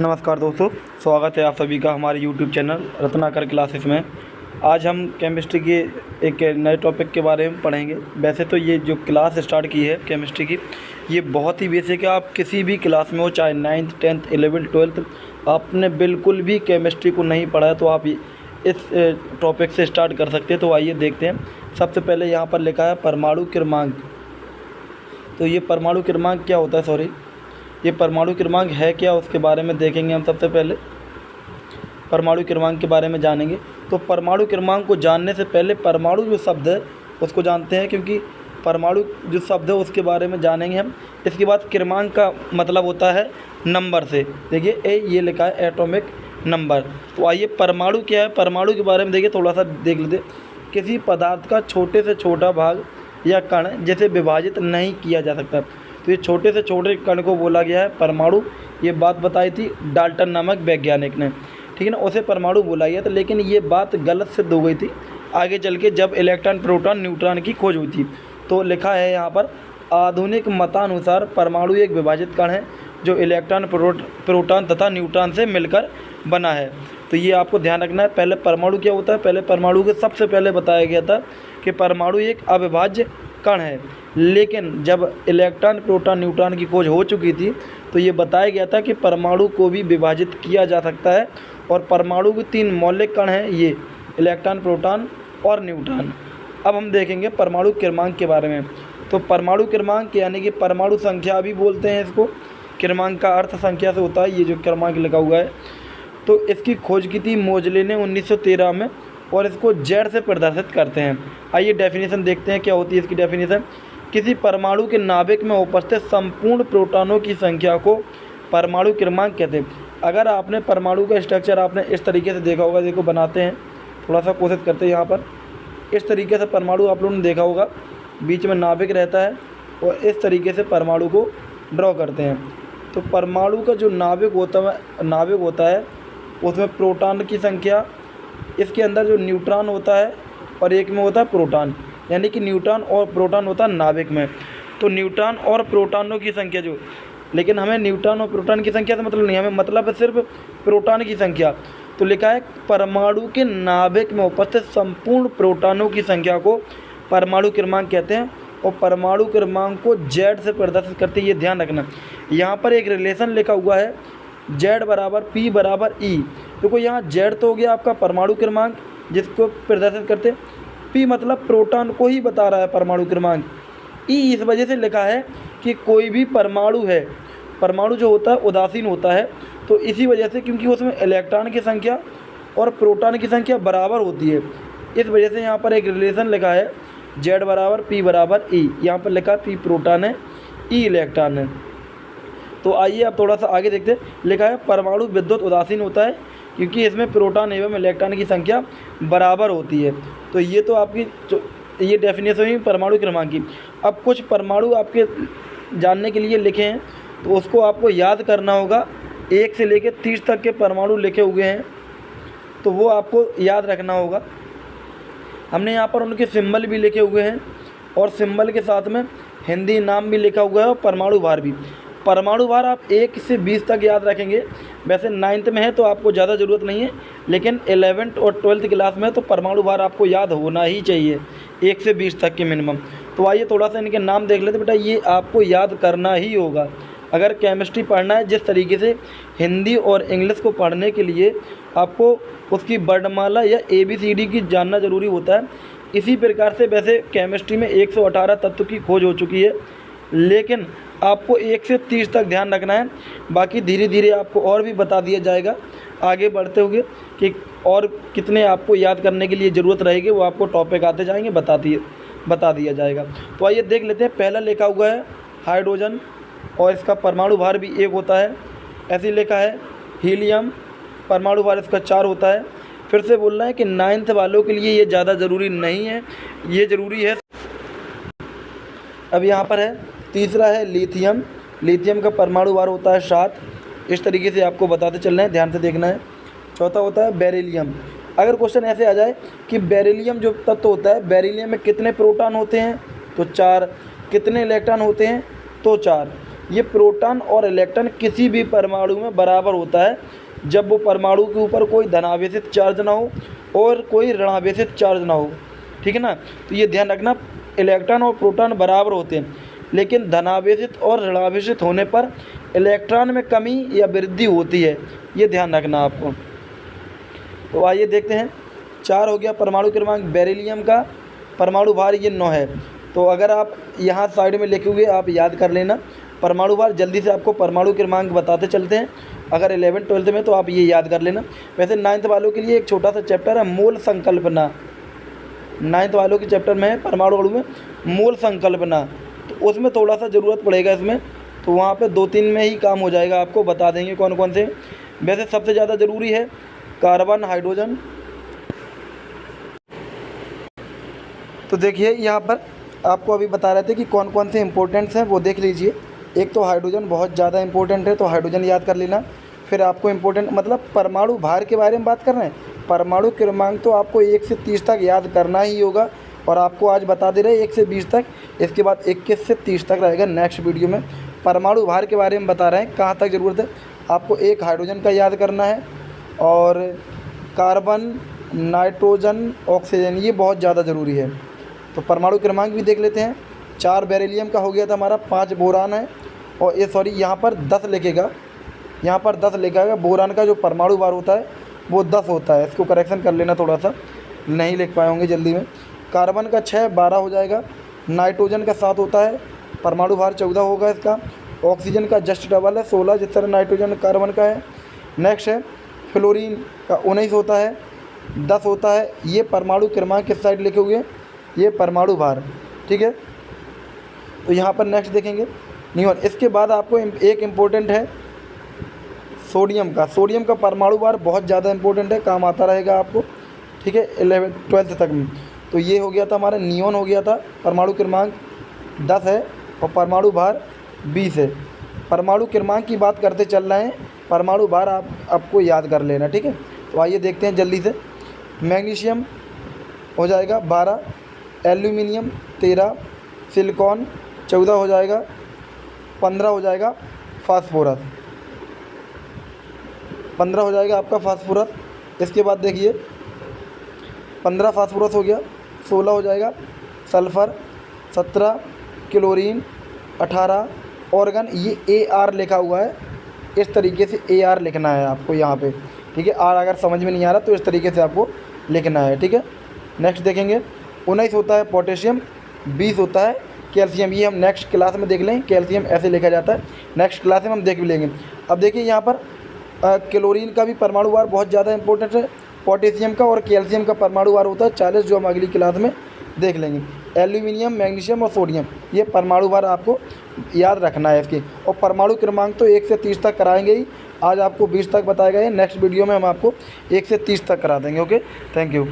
नमस्कार दोस्तों, स्वागत है आप सभी का हमारे YouTube चैनल रत्नाकर क्लासेस में। आज हम केमिस्ट्री के एक नए टॉपिक के बारे में पढ़ेंगे। वैसे तो ये जो क्लास स्टार्ट की है केमिस्ट्री की, ये बहुत ही बेसिक है। आप किसी भी क्लास में हो, चाहे 9th 10th 11th 12th, आपने बिल्कुल भी केमिस्ट्री को नहीं पढ़ा है तो आप इस टॉपिक से स्टार्ट कर सकते हैं। तो आइए देखते हैं। सबसे पहले यहाँ पर लिखा है परमाणु क्रमांक। तो ये परमाणु क्रमांक क्या होता है? ये परमाणु क्रमांक है क्या, उसके बारे में देखेंगे हम। सबसे पहले परमाणु क्रमांक के बारे में जानेंगे। तो परमाणु क्रमांक को जानने से पहले परमाणु जो शब्द है उसको जानते हैं, क्योंकि परमाणु जो शब्द है उसके बारे में जानेंगे हम। इसके बाद क्रमांक का मतलब होता है नंबर से। देखिए ये लिखा है एटॉमिक नंबर। तो आइए परमाणु क्या है, परमाणु के बारे में देखिए, थोड़ा सा देख लेते। किसी पदार्थ का छोटे से छोटा भाग या कण जिसे विभाजित नहीं किया जा सकता, तो ये छोटे से छोटे कण को बोला गया है परमाणु। ये बात बताई थी डाल्टन नामक वैज्ञानिक ने, ठीक है ना, उसे परमाणु बोला गया था। लेकिन ये बात गलत सिद्ध हो गई थी आगे चल के, जब इलेक्ट्रॉन प्रोटॉन न्यूट्रॉन की खोज हुई थी। तो लिखा है यहाँ पर, आधुनिक मतानुसार परमाणु एक विभाजित कण है जो इलेक्ट्रॉन प्रोटॉन तथा न्यूट्रॉन से मिलकर बना है। तो ये आपको ध्यान रखना है। पहले परमाणु क्या होता है, पहले परमाणु के सबसे पहले बताया गया था कि परमाणु एक अविभाज्य कण है। लेकिन जब इलेक्ट्रॉन प्रोटॉन न्यूट्रॉन की खोज हो चुकी थी तो ये बताया गया था कि परमाणु को भी विभाजित किया जा सकता है। और परमाणु के 3 मौलिक कण हैं, ये इलेक्ट्रॉन प्रोटॉन और न्यूट्रॉन। अब हम देखेंगे परमाणु क्रमांक के बारे में। तो परमाणु क्रमांक यानी कि परमाणु संख्या भी बोलते हैं इसको। क्रमांक का अर्थ संख्या से होता है, ये जो क्रमांक लिखा हुआ है। तो इसकी खोज की थी मोजले ने 1913 में, और इसको जेड से प्रदर्शित करते हैं। आइए डेफिनेशन देखते हैं क्या होती है इसकी डेफिनेशन। किसी परमाणु के नाभिक में उपस्थित संपूर्ण प्रोटॉनों की संख्या को परमाणु क्रमांक कहते हैं। अगर आपने परमाणु का स्ट्रक्चर आपने इस तरीके से देखा होगा, देखो बनाते हैं, थोड़ा सा कोशिश करते हैं। यहाँ पर इस तरीके से परमाणु आप लोगों ने देखा होगा, बीच में नाभिक रहता है और इस तरीके से परमाणु को ड्रॉ करते हैं। तो परमाणु का जो नाभिक होता है उसमें प्रोटॉन की संख्या, इसके अंदर जो न्यूट्रॉन होता है और एक में होता है प्रोटॉन, यानी कि न्यूट्रॉन और प्रोटॉन होता है नाभिक में। तो न्यूट्रॉन और प्रोटॉनों की संख्या जो, लेकिन हमें न्यूट्रॉन और प्रोटॉन की संख्या से मतलब नहीं, हमें मतलब है सिर्फ प्रोटॉन की संख्या। तो लिखा है परमाणु के नाभिक में उपस्थित संपूर्ण प्रोटॉनों की संख्या को परमाणु क्रमांक कहते हैं। और परमाणु क्रमांक को जेड से प्रदर्शित करते हैं, ये ध्यान रखना। यहाँ पर एक रिलेशन लिखा हुआ है, जेड बराबर पी बराबर ई। देखो यहाँ जेड तो हो गया आपका परमाणु क्रमांक जिसको प्रदर्शित करते हैं, पी मतलब प्रोटॉन को ही बता रहा है परमाणु क्रमांक, ई इस वजह से लिखा है कि कोई भी परमाणु है, परमाणु जो होता है उदासीन होता है, तो इसी वजह से, क्योंकि उसमें इलेक्ट्रॉन की संख्या और प्रोटॉन की संख्या बराबर होती है, इस वजह से यहाँ पर एक रिलेशन लिखा है, जेड बराबर पी बराबर ई। यहाँ पर लिखा पी प्रोटॉन है, ई इलेक्ट्रॉन है। तो आइए अब थोड़ा सा आगे देखते हैं। लिखा है परमाणु विद्युत उदासीन होता है क्योंकि इसमें प्रोटॉन एवं इलेक्ट्रॉन की संख्या बराबर होती है। तो ये तो आपकी ये डेफिनेशन हुई परमाणु क्रमांक की। अब कुछ परमाणु आपके जानने के लिए लिखे हैं, तो उसको आपको याद करना होगा। 1 से लेकर 30 तक के परमाणु लिखे हुए हैं, तो वो आपको याद रखना होगा। हमने यहाँ पर उनके सिंबल भी लिखे हुए हैं और सिंबल के साथ में हिंदी नाम भी लिखा हुआ है और परमाणु भार भी। परमाणु भार आप 1 से 20 तक याद रखेंगे। वैसे 9th में है तो आपको ज़्यादा ज़रूरत नहीं है, लेकिन 11th और 12th क्लास में तो परमाणु भार आपको याद होना ही चाहिए, 1 से 20 तक के मिनिमम। तो आइए थोड़ा सा इनके नाम देख लेते। बेटा ये आपको याद करना ही होगा अगर केमिस्ट्री पढ़ना है। जिस तरीके से हिंदी और इंग्लिश को पढ़ने के लिए आपको उसकी वर्णमाला या ABCD की जानना ज़रूरी होता है, इसी प्रकार से वैसे केमिस्ट्री में 118 तत्व की खोज हो चुकी है, लेकिन आपको 1 से 30 तक ध्यान रखना है। बाकी धीरे धीरे आपको और भी बता दिया जाएगा आगे बढ़ते हुए कि और कितने आपको याद करने के लिए ज़रूरत रहेगी, वो आपको टॉपिक आते जाएंगे बता दिया जाएगा। तो आइए देख लेते हैं। पहला लिखा हुआ है हाइड्रोजन और इसका परमाणु भार भी 1 होता है। ऐसे लिखा है हीलियम, परमाणु भार इसका 4 होता है। फिर से बोलना है कि 9th वालों के लिए ये ज़्यादा ज़रूरी नहीं है, ये ज़रूरी है। अब यहाँ पर है तीसरा है लिथियम। लिथियम का परमाणु भार होता है 7। इस तरीके से आपको बताते चलना है, ध्यान से देखना है। चौथा होता है बेरिलियम। अगर क्वेश्चन ऐसे आ जाए कि बेरिलियम जो तत्व होता है, बेरिलियम में कितने प्रोटॉन होते हैं, तो 4। कितने इलेक्ट्रॉन होते हैं, तो 4। ये प्रोटॉन और इलेक्ट्रॉन किसी भी परमाणु में बराबर होता है जब वो परमाणु के ऊपर कोई धनावेशित चार्ज ना हो और कोई ऋणावेशित चार्ज ना हो। ठीक है ना, तो ये ध्यान रखना, इलेक्ट्रॉन और प्रोटॉन बराबर होते हैं, लेकिन धनावेशित और ऋणावेशित होने पर इलेक्ट्रॉन में कमी या वृद्धि होती है, ये ध्यान रखना आपको। तो आइए देखते हैं। 4 हो गया परमाणु क्रमांक बेरिलियम का, परमाणु भार ये 9 है। तो अगर आप यहाँ साइड में लिखे हुए आप याद कर लेना परमाणु भार। जल्दी से आपको परमाणु क्रमांक बताते चलते हैं, अगर 11th-12th में तो आप ये याद कर लेना। वैसे 9th वालों के लिए एक छोटा सा चैप्टर है मोल संकल्पना, 9th वालों के चैप्टर में है परमाणु अणु में मोल संकल्पना, तो उसमें थोड़ा सा ज़रूरत पड़ेगा इसमें, तो वहाँ पे 2-3 में ही काम हो जाएगा, आपको बता देंगे कौन कौन से। वैसे सबसे ज़्यादा ज़रूरी है कार्बन, हाइड्रोजन। तो देखिए यहाँ पर आपको अभी बता रहे थे कि कौन कौन से इंपॉर्टेंट्स हैं, वो देख लीजिए। एक तो हाइड्रोजन बहुत ज़्यादा इंपॉर्टेंट है, तो हाइड्रोजन याद कर लेना। फिर आपको इंपॉर्टेंट मतलब परमाणु भार के बारे में बात कर रहे हैं, परमाणु क्रमांक तो आपको 1 से 30 तक याद करना ही होगा, और आपको आज बता दे रहे हैं 1 से 20 तक, इसके बाद 21 से 30 तक रहेगा नेक्स्ट वीडियो में। परमाणु भार के बारे में बता रहे हैं कहाँ तक ज़रूरत है आपको। एक हाइड्रोजन का याद करना है, और कार्बन, नाइट्रोजन, ऑक्सीजन, ये बहुत ज़्यादा ज़रूरी है। तो परमाणु क्रमांक भी देख लेते हैं। 4 बेरिलियम का हो गया था हमारा, 5 बोरान है, और ये सॉरी यहाँ पर 10 लिखेगा, यहाँ पर 10 लिखेगा। बोरान का जो परमाणु भार होता है वो 10 होता है, इसको करेक्शन कर लेना, थोड़ा सा नहीं लिख पाए होंगे जल्दी में। कार्बन का 6, 12 हो जाएगा। नाइट्रोजन का 7 होता है, परमाणु भार 14 होगा इसका। ऑक्सीजन का जस्ट डबल है, 16, जिस तरह नाइट्रोजन कार्बन का है। नेक्स्ट है फ्लोरीन का 19 होता है, 10 होता है। ये परमाणु क्रमांक किस साइड लिखे हुए हैं, ये परमाणु भार। ठीक है, तो यहाँ पर नेक्स्ट देखेंगे नियॉन। इसके बाद आपको एक इम्पोर्टेंट है सोडियम का। सोडियम का परमाणु भार बहुत ज़्यादा इंपॉर्टेंट है, काम आता रहेगा आपको। ठीक है, 11th-12th तक में। तो ये हो गया था हमारा नियॉन हो गया था, परमाणु क्रमांक 10 है और परमाणु भार 20 है। परमाणु क्रमांक की बात करते चल रहे हैं, परमाणु भार आपको याद कर लेना। ठीक है, तो आइए देखते हैं जल्दी से। मैग्नीशियम हो जाएगा 12, एल्यूमिनियम 13, सिलिकॉन 14 हो जाएगा, 15 हो जाएगा फास्फोरस, 15 हो जाएगा आपका फास्फोरस। इसके बाद देखिए 15 फास्फोरस हो गया, 16 हो जाएगा सल्फ़र, 17 क्लोरीन, 18 ऑर्गन। ये AR लिखा हुआ है, इस तरीके से AR लिखना है आपको यहाँ पे। ठीक है, आर अगर समझ में नहीं आ रहा तो इस तरीके से आपको लिखना है। ठीक है, नेक्स्ट देखेंगे 19 होता है पोटेशियम, 20 होता है कैल्शियम। ये हम नेक्स्ट क्लास में देख लें, कैल्शियम ऐसे लिखा जाता है, नेक्स्ट क्लास में हम देख भी लेंगे। अब देखिए यहाँ पर क्लोरीन का भी परमाणु भार बहुत ज़्यादा इंपॉर्टेंट है, पोटेशियम का और कैल्शियम का परमाणु भार होता है 40, जो हम अगली क्लास में देख लेंगे। एल्यूमिनियम, मैग्नीशियम और सोडियम, ये परमाणु भार आपको याद रखना है इसकी। और परमाणु क्रमांक तो 1 से 30 तक कराएंगे ही, आज आपको 20 तक बताया गया है, नेक्स्ट वीडियो में हम आपको 1 से 30 तक करा देंगे। Okay, thank you.